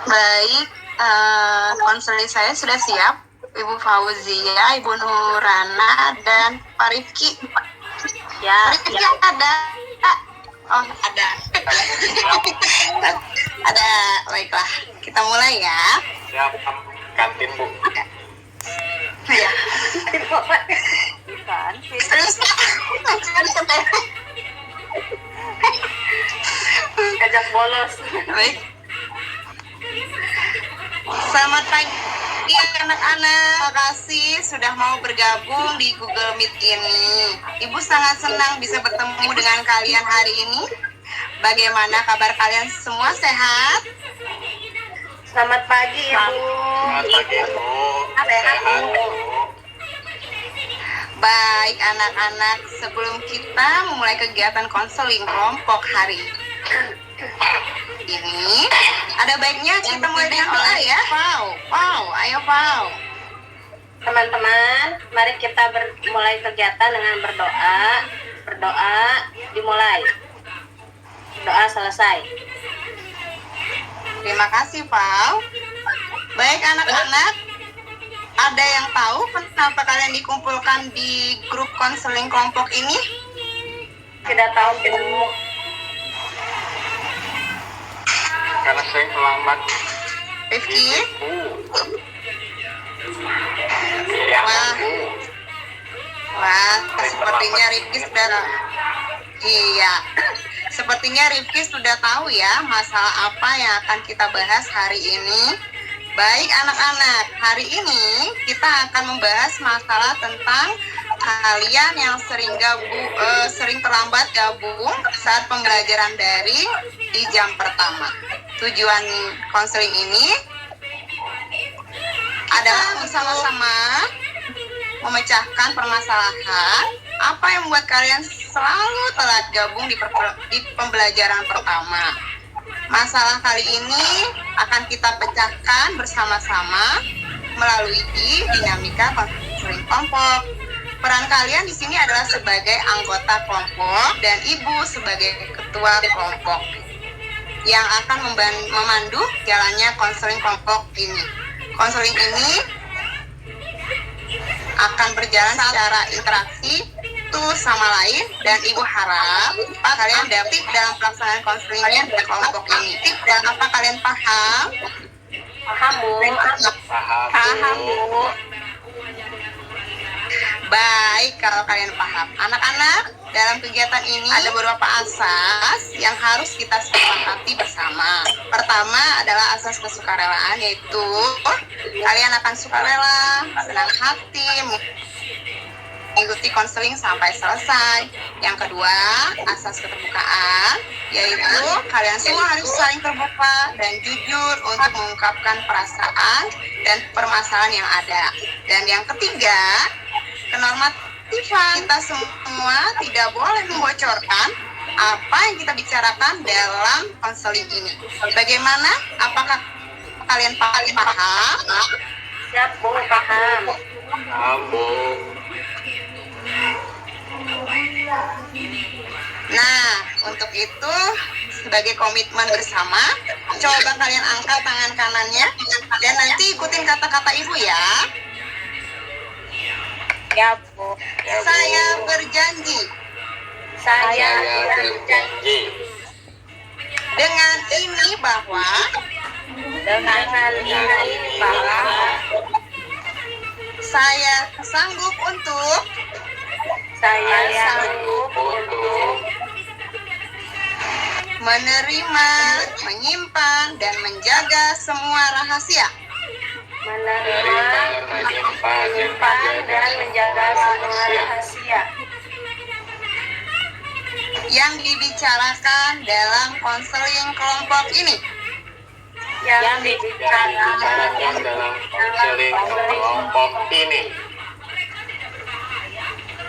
Baik, konseling saya sudah siap. Ibu Fauzia, Ibu Nurana, dan Pak Rifki. Ya, Rifki ada? Oh, ada. Ada, baiklah. Kita mulai ya. Siap, kantin Bu. Ya. bukan. Terus, Ajak bolos. baik. Selamat pagi anak-anak. Terima kasih sudah mau bergabung di Google Meet ini. Ibu sangat senang bisa bertemu dengan kalian hari ini. Bagaimana kabar kalian semua, sehat? Selamat pagi, Ibu. Selamat pagi Bu. Sehat Bu. Baik anak-anak, sebelum kita memulai kegiatan konseling kelompok hari ini, ada baiknya kita mulai dengan doa ya. Ayo Pau. Teman-teman, mari kita mulai kegiatan dengan berdoa. Berdoa dimulai. Doa selesai. Terima kasih Pau. Baik anak-anak, ada yang tahu kenapa kalian dikumpulkan di grup konseling kelompok ini? Tidak tahu, Bu. Karena sering terlambat Rifki? Bu. Iya Wah. Bu. Wah, sepertinya Rifki sudah Iya. Sepertinya Rifki sudah tahu ya masalah apa yang akan kita bahas hari ini. Baik anak-anak, hari ini kita akan membahas masalah tentang kalian yang sering terlambat gabung saat pembelajaran daring di jam pertama. Tujuan konseling ini adalah bersama-sama memecahkan permasalahan apa yang membuat kalian selalu telat gabung di pembelajaran pertama. Masalah kali ini akan kita pecahkan bersama-sama melalui dinamika konseling kelompok. Peran kalian di sini adalah sebagai anggota kelompok dan ibu sebagai ketua kelompok yang akan memandu jalannya konseling kelompok ini. Konseling ini akan berjalan secara interaksi satu sama lain dan ibu harap kalian dapat dalam pelaksanaan konseling kalian di kelompok ini. Dan apa kalian paham? Paham, Bu. Paham Bu. Baik, kalau kalian paham. Anak-anak, dalam kegiatan ini ada beberapa asas yang harus kita sepakati bersama. Pertama adalah asas kesukarelaan, yaitu kalian akan sukarela, senang hati, mengikuti konseling sampai selesai. Yang kedua, asas keterbukaan, yaitu kalian semua harus saling terbuka dan jujur untuk mengungkapkan perasaan dan permasalahan yang ada. Dan yang ketiga, kenormatifan. Kita semua tidak boleh membocorkan apa yang kita bicarakan dalam konseling ini. Bagaimana? Apakah kalian paham? Siap, Bu. Paham. Paham Bu. Nah, untuk itu sebagai komitmen bersama, coba kalian angkat tangan kanannya dan nanti ikutin kata-kata ibu ya. Ya, Bu. Saya berjanji Saya berjanji dengan ini bahwa dengan ini bahwa saya sanggup untuk saya sanggup untuk menerima, menyimpan, dan menjaga semua rahasia menerima, menyimpan, dan menjaga semua rahasia yang dibicarakan dalam konseling kelompok ini. yang dibicarakan dibicarakan dalam konseling kelompok ini.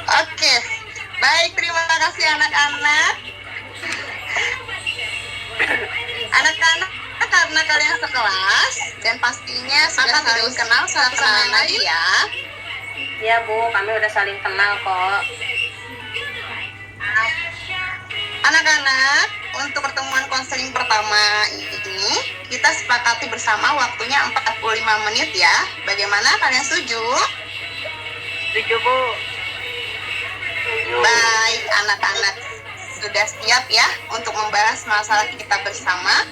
Oke, baik, terima kasih anak-anak. Anak-anak, karena kalian sekelas dan pastinya sudah saling kenal satu sama lain ya. Ya, Bu, kami udah saling kenal kok. Anak-anak, untuk pertemuan konseling pertama ini kita sepakati bersama waktunya 45 menit ya. Bagaimana, kalian setuju? Setuju, Bu. Setuju. Baik, anak-anak sudah siap ya untuk membahas masalah kita bersama.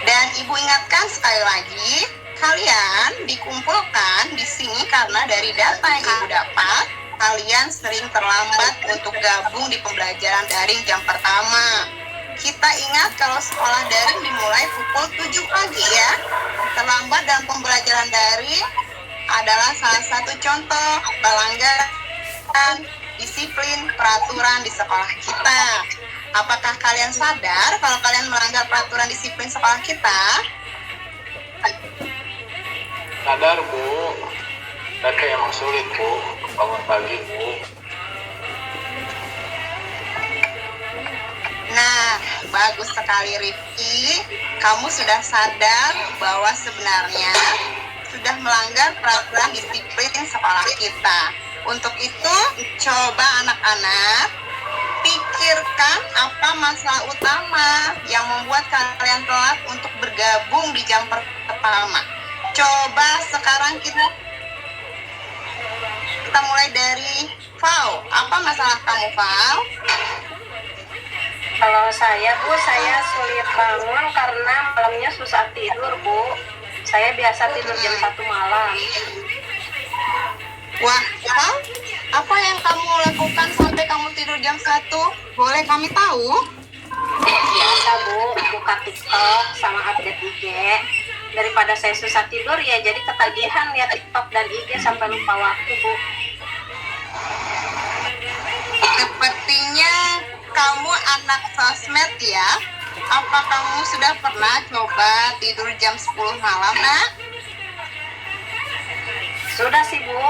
Dan Ibu ingatkan sekali lagi, kalian dikumpulkan di sini karena dari data yang Ibu dapat, kalian sering terlambat untuk gabung di pembelajaran daring jam pertama. Kita ingat kalau sekolah daring dimulai pukul 7 pagi ya. Terlambat dalam pembelajaran daring adalah salah satu contoh pelanggaran disiplin peraturan di sekolah kita. Apakah kalian sadar kalau kalian melanggar peraturan disiplin sekolah kita? Sadar, Bu. Tapi emang sulit, Bu. Bangun pagi, Bu. Nah, bagus sekali Rifki. Kamu sudah sadar bahwa sebenarnya sudah melanggar peraturan disiplin sekolah kita. Untuk itu, coba anak-anak pikirkan apa masalah utama yang membuat kalian telat untuk bergabung di jam pertama. Coba sekarang kita mulai dari Fau. Apa masalah kamu, Fau? Kalau saya, Bu, saya sulit bangun karena malamnya susah tidur, Bu. Saya biasa tidur jam 1 malam. Wah, Fau, apa yang kamu lakukan sampai kamu tidur jam 1? Boleh kami tahu? Biasa, Bu, buka TikTok sama update IG. Daripada saya susah tidur, ya jadi ketagihan lihat TikTok dan IG sampai lupa waktu, Bu. Sepertinya kamu anak sosmed ya. Apa kamu sudah pernah coba tidur jam 10 malam, nak? Sudah sih, Bu.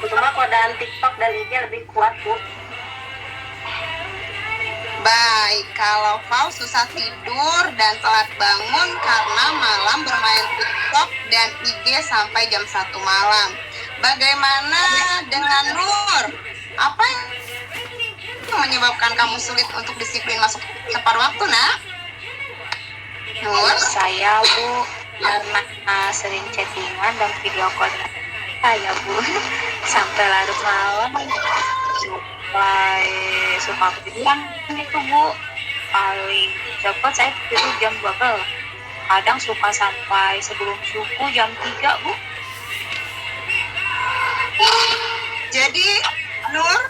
Cuma godaan TikTok dan IG lebih kuat, Bu. Baik, kalau kau susah tidur dan telat bangun karena malam bermain TikTok dan IG sampai jam 1 malam. Bagaimana dengan Nur? Apa yang menyebabkan kamu sulit untuk disiplin masuk tepat waktu, nak? Nur? Saya, Bu, karena sering chattingan dan video call saya, Bu, sampai larut malam suka ketiduran itu, Bu. Paling cepat saya tidur jam 12, kadang suka sampai sebelum subuh jam 3, Bu. Jadi, Nur,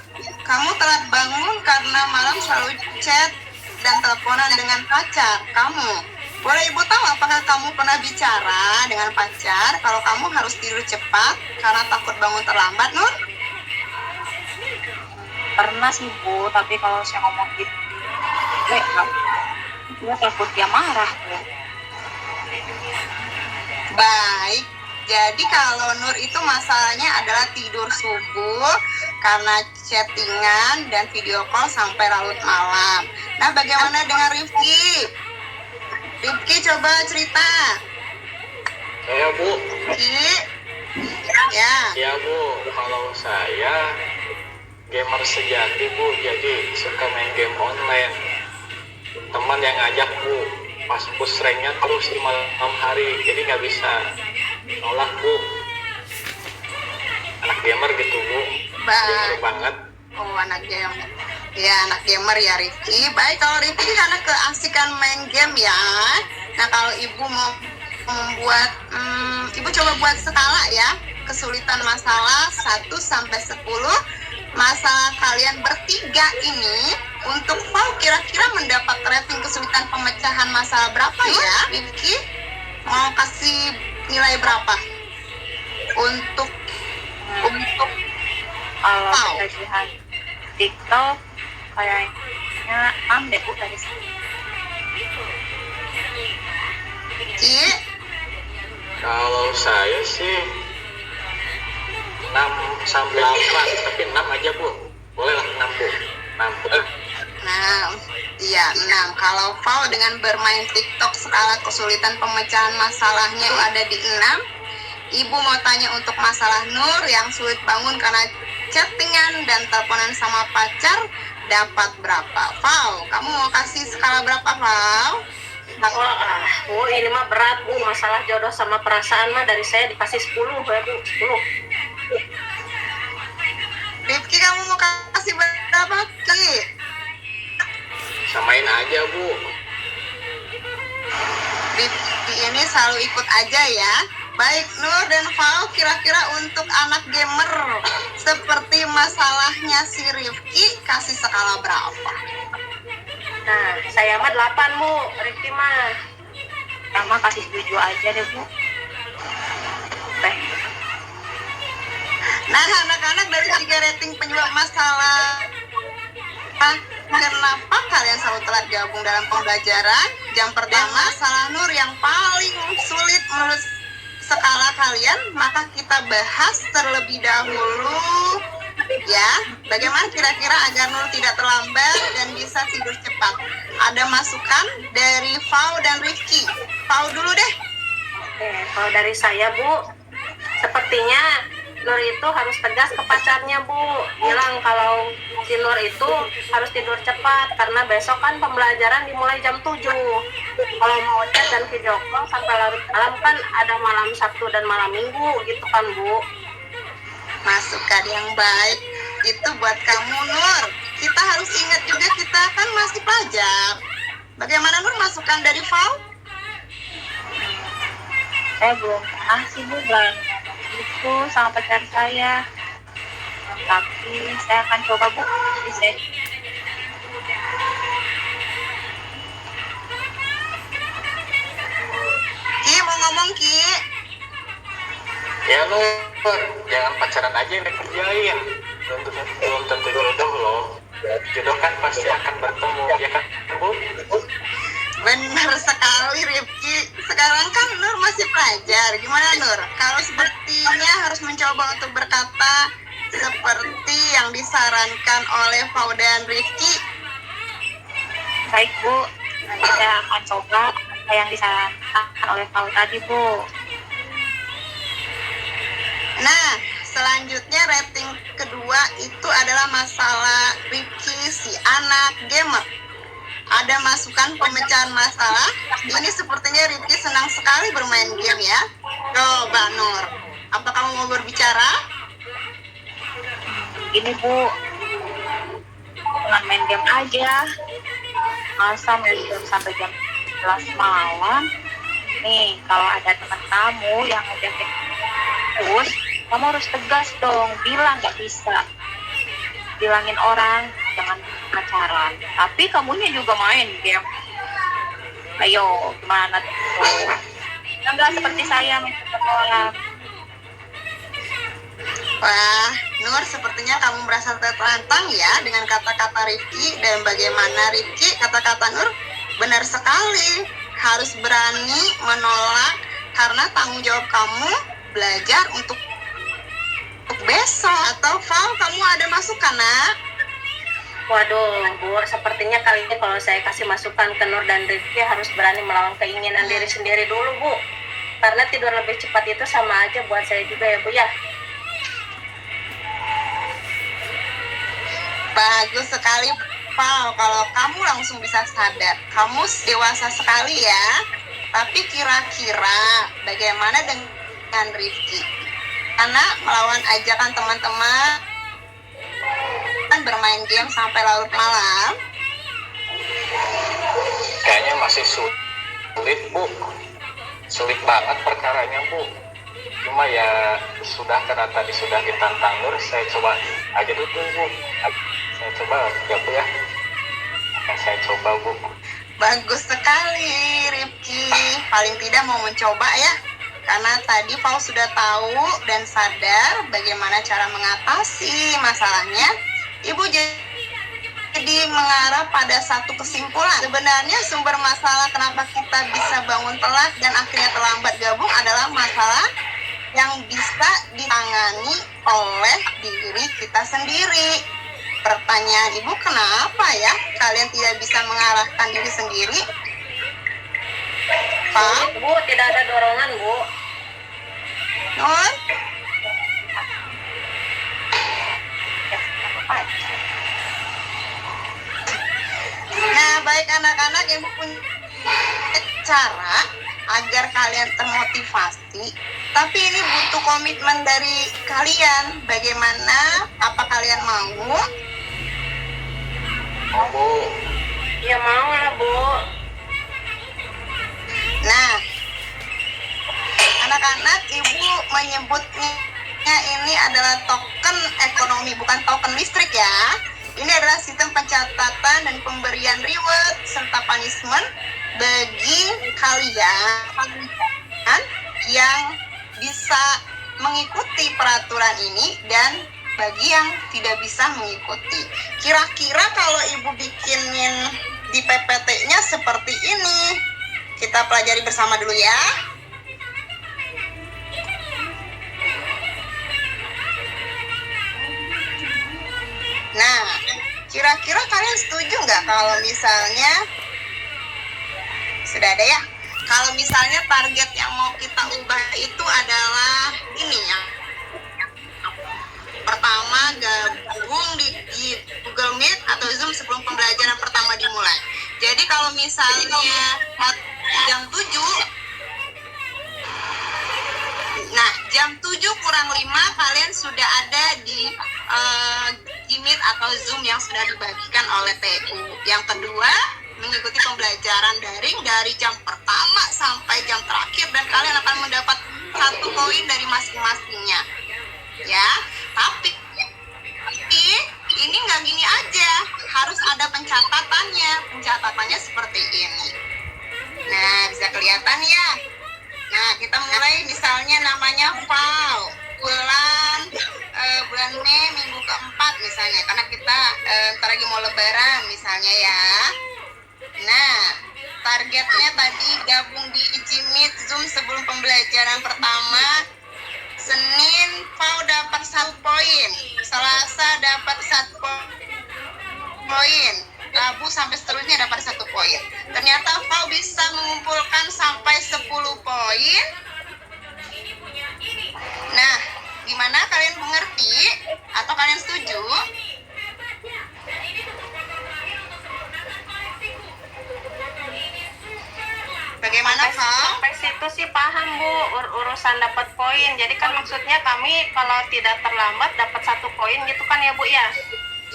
kamu telat bangun karena malam selalu chat dan teleponan dengan pacar kamu. Boleh Ibu tahu apakah kamu pernah bicara dengan pacar kalau kamu harus tidur cepat karena takut bangun terlambat, Nur? Pernah sih, Bu, tapi kalau saya ngomong gitu, gue takut dia marah, Bu. Baik, jadi kalau Nur itu masalahnya adalah tidur subuh karena chattingan dan video call sampai larut malam. Nah, bagaimana dengan Rifki? Rifki coba cerita. Saya, Bu. Rifki, ya. Ya, Bu. Kalau saya gamer sejati, Bu. Jadi suka main game online. Teman yang ngajak, Bu. Pas push ranknya terus di malam hari. Jadi nggak bisa nolak, Bu. Anak gamer gitu, Bu. Gamer banget. Oh, anak gamer. Ya, anak gamer ya Rifki. Baik, kalau Rifki karena keasikan main game ya. Nah, kalau Ibu mau membuat, Ibu coba buat skala ya. Kesulitan masalah 1 sampai 10. Masalah kalian bertiga ini untuk Fau kira-kira mendapat rating kesulitan pemecahan masalah berapa ya? Rifki mau kasih nilai berapa? Untuk Kalau Wow. ketagihan TikTok kayaknya 6 deh, Bu, dari sini. Ki, Kalau saya sih 6 sampai 8, tapi 6 aja, Bu. Boleh lah 6, Bu. 6, Bu. nah, iya 6. Kalau Fau dengan bermain TikTok skala kesulitan pemecahan masalahnya ada di 6. Ibu mau tanya untuk masalah Nur yang sulit bangun karena chattingan dan teleponan sama pacar dapat berapa? Fau, kamu mau kasih skala berapa, Fau? Wah, Bu, ini mah berat, Bu. Masalah jodoh sama perasaan mah dari saya dikasih 10, ya, Bu. 10. Rifki, kamu mau kasih berapa, Ki? Samain aja, Bu. Rifki ini selalu ikut aja ya. Baik, Nur dan Fau, kira-kira untuk anak gamer seperti masalahnya si Rifki, kasih skala berapa? Nah, saya mah 8, Bu. Rifki mah. Sama kasih 7 aja deh, Bu. Teh. Nah, anak-anak, dari 3 rating penyebab masalah, kenapa kalian selalu telat gabung dalam pembelajaran? Jam pertama, salah Nur yang paling sulit menurut skala kalian, maka kita bahas terlebih dahulu ya. Bagaimana kira-kira agar Nur tidak terlambat dan bisa tidur cepat? Ada masukan dari Fau dan Rifki. Fau dulu deh. Oke, kalau dari saya, Bu, sepertinya Nur itu harus tegas ke pacarnya, Bu. Bilang kalau si Nur itu harus tidur cepat karena besok kan pembelajaran dimulai jam 7. Kalau mau chat dan video call sampai larut malam kan ada malam Sabtu dan malam Minggu gitu kan, Bu. Masukan yang baik itu buat kamu, Nur. Kita harus ingat juga kita kan masih pelajar. Bagaimana, Nur, masukan dari Fau? Saya belum pernah sih, Bu, berani itu sama pacar saya. Tapi saya akan coba, Bu. Jadi saya Ki, mau ngomong, Ki? Ya, Nur, jangan pacaran aja yang dikerjain. Belum tentu jodoh loh. Jodoh kan pasti akan bertemu, ya kan, Bu? Benar sekali, Rifki. Sekarang kan Nur masih pelajar. Gimana, Nur? Kalau sepertinya harus mencoba untuk berkata seperti yang disarankan oleh Fau dan Rifki. baik, Bu. Nanti saya akan coba apa yang disarankan oleh Fau tadi, Bu. Nah, selanjutnya rating kedua itu adalah masalah Rifki si anak gamer. Ada masukan pemecahan masalah. Ini sepertinya Rifki senang sekali bermain game ya. Coba, Nur, apa kamu mau berbicara? Ini, Bu, dengan main game aja. Masa main game sampai jam 11 malam? Nih, kalau ada teman kamu yang ngajakin terus, kamu harus tegas dong, bilang nggak bisa. Bilangin orang, jangan pacaran. Tapi kamunya juga main game. Ayo, gimana tuh? Enggak seperti saya main sama orang. Wah, Nur, sepertinya kamu merasa tertantang ya dengan kata-kata Rifki. Dan bagaimana, Rifki, kata-kata Nur benar sekali. Harus berani menolak karena tanggung jawab kamu belajar untuk besok. Atau Fau, kamu ada masukan, nak? Waduh, Bu, sepertinya kali ini kalau saya kasih masukan ke Nur dan Rifki harus berani melawan keinginan diri sendiri dulu, Bu. Karena tidur lebih cepat itu sama aja buat saya juga ya, Bu, ya. Bagus sekali, Fau. Kalau kamu langsung bisa sadar, kamu dewasa sekali ya. Tapi kira-kira bagaimana dengan Rifki? Karena melawan ajakan teman-teman kan bermain game sampai larut malam. Kayaknya masih sulit, Bu. Sulit banget perkaranya, Bu. Cuma ya sudah, karena tadi sudah ditantang Nur, saya coba aja dulu, Bu. Saya coba ya, Bu, ya. Akan saya coba, Bu. Bagus sekali, Rifki. Paling tidak mau mencoba ya. Karena tadi Fau sudah tahu dan sadar bagaimana cara mengatasi masalahnya. Ibu jadi mengarah pada satu kesimpulan. Sebenarnya sumber masalah kenapa kita bisa bangun telat dan akhirnya terlambat gabung adalah masalah yang bisa ditangani oleh diri kita sendiri. Pertanyaan Ibu, kenapa ya kalian tidak bisa mengarahkan diri sendiri? Pak, Bu, tidak ada dorongan, Bu. Nur? Nah, baik anak-anak, Ibu punya cara agar kalian termotivasi, tapi ini butuh komitmen dari kalian. Bagaimana? Apa kalian mau? Oh, Bu. Ya mau lah Bu. Nah, anak-anak, ibu menyebutnya ini adalah token ekonomi, bukan token listrik ya. Ini adalah sistem pencatatan dan pemberian reward serta punishment bagi kalian yang bisa mengikuti peraturan ini dan bagi yang tidak bisa mengikuti. Kira-kira kalau ibu bikinin di PPT-nya seperti ini. Kita pelajari bersama dulu ya. Nah, kira-kira kalian setuju nggak kalau misalnya sudah ada ya? Kalau misalnya target yang mau kita ubah itu adalah ini ya. Pertama, gabung di Google Meet atau Zoom sebelum pembelajaran pertama dimulai. Jadi kalau misalnya jam 7, nah jam 7 kurang 5 kalian sudah ada di Meet atau Zoom yang sudah dibagikan oleh TU. Yang kedua, mengikuti pembelajaran daring dari jam pertama sampai jam terakhir dan kalian akan mendapat 1 poin dari masing-masingnya. Ya, tapi ini nggak gini aja, harus ada pencatatannya. Pencatatannya seperti ini. Nah, bisa kelihatan ya. Nah, kita mulai misalnya namanya FAO, bulan Mei minggu keempat misalnya, karena kita ntar lagi mau lebaran misalnya ya. Nah, targetnya tadi gabung di Meet Zoom sebelum pembelajaran pertama. Senin FAO dapat 1 poin, Selasa dapat 1 poin, Rabu sampai seterusnya dapat 1 poin. Ternyata FAO bisa mengumpulkan sampai 10 poin. Nah, gimana, kalian mengerti atau kalian setuju? Bagaimana, FAO? Sampai situ sih paham Bu, urusan dapat poin. Jadi kan maksudnya kami kalau tidak terlambat dapat 1 poin gitu kan ya Bu ya.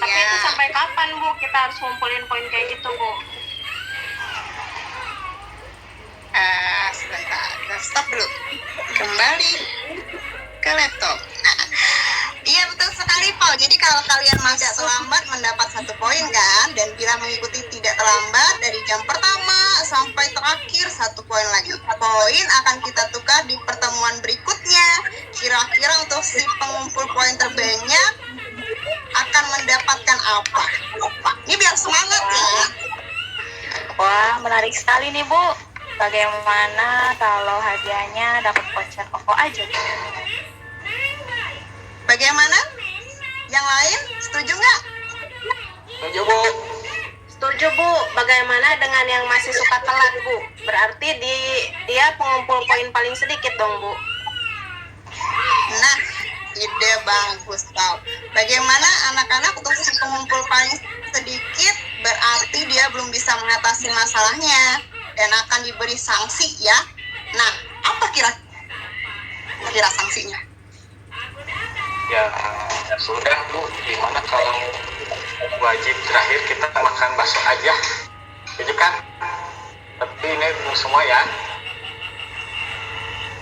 Tapi Ya. itu sampai kapan Bu kita harus ngumpulin poin kayak gitu Bu? Sebentar, kita stop dulu. Kembali ke laptop. Iya betul sekali, Paul. Jadi kalau kalian masih terlambat mendapat 1 poin kan, dan bila mengikuti tidak terlambat dari jam pertama sampai terakhir 1 poin lagi. Poin akan kita tukar di pertemuan berikutnya. Kira-kira untuk si pengumpul poin terbanyak akan mendapatkan apa? Ini biar semangat ya. Wah, menarik sekali nih Bu. Bagaimana kalau hadiahnya dapat voucher Koko aja? Bagaimana? Yang lain setuju nggak? Setuju, Bu. Setuju Bu. Bagaimana dengan yang masih suka telat Bu? Berarti dia pengumpul poin paling sedikit dong Bu. Nah, ide bagus tau. Bagaimana anak-anak untuk si pengumpul paling sedikit berarti dia belum bisa mengatasi masalahnya dan akan diberi sanksi ya. Nah, apa kira-kira sanksinya? Ya sudah Bu, gimana kalau wajib terakhir kita makan bakso aja, setuju kan? Tapi ini belum semua ya.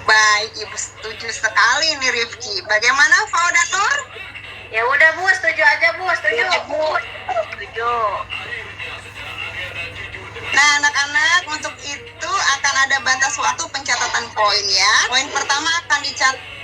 Baik, Ibu setuju sekali nih Rifki. Bagaimana Faudatur? Ya udah Bu, setuju aja Bu, setuju. Setuju. Nah, anak-anak, untuk itu akan ada batas waktu pencatatan poin ya. Poin pertama akan dicatat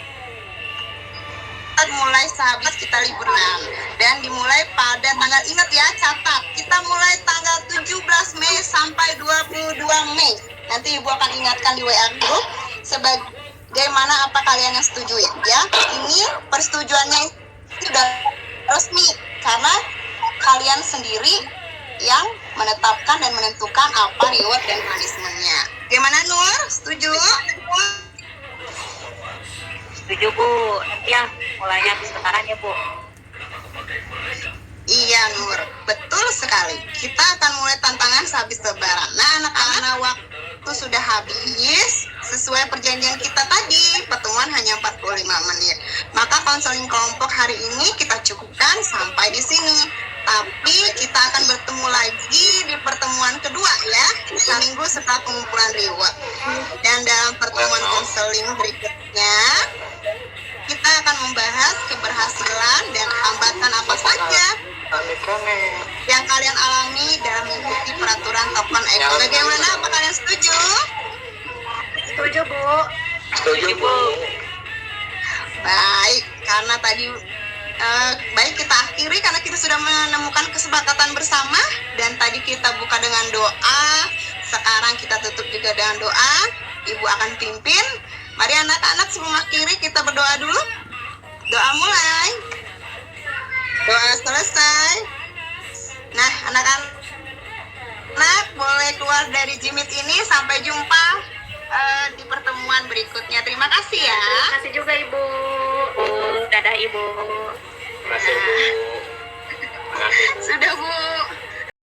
mulai sehabis kita liburan dan dimulai pada tanggal, ingat ya, catat, kita mulai tanggal 17 Mei sampai 22 Mei. Nanti Ibu akan ingatkan di WA group sebagaimana apa kalian yang setuju ya. Ini persetujuannya sudah resmi karena kalian sendiri yang menetapkan dan menentukan apa reward dan punishment-nya. Bagaimana Nur? Setuju? Setuju Bu. Nanti ya mulainya sekarang ya Bu. Iya Nur, betul sekali. Kita akan mulai tantangan sehabis lebaran. Nah anak-anak, waktu sudah habis, sesuai perjanjian kita tadi, pertemuan hanya 45 menit. Maka konseling kelompok hari ini kita cukupkan sampai di sini. Tapi kita akan bertemu lagi di pertemuan kedua ya, seminggu setelah pengumpulan reward. Dan dalam pertemuan konseling berikutnya, kita akan membahas keberhasilan dan hambatan apa saja yang kalian alami dalam mengikuti peraturan Topcon Eco. Bagaimana? Apa kalian setuju? Setuju, Bu. Setuju, Bu. Baik, karena tadi baik kita akhiri karena kita sudah menemukan kesepakatan bersama dan tadi kita buka dengan doa. Sekarang kita tutup juga dengan doa. Ibu akan pimpin. Mari anak-anak sebelum akhiri kita berdoa dulu. Doa mulai. Doa selesai. Nah, anak-anak boleh keluar dari jimit ini. Sampai jumpa di pertemuan berikutnya. Terima kasih ya. Terima kasih juga, Ibu. Dadah, Ibu.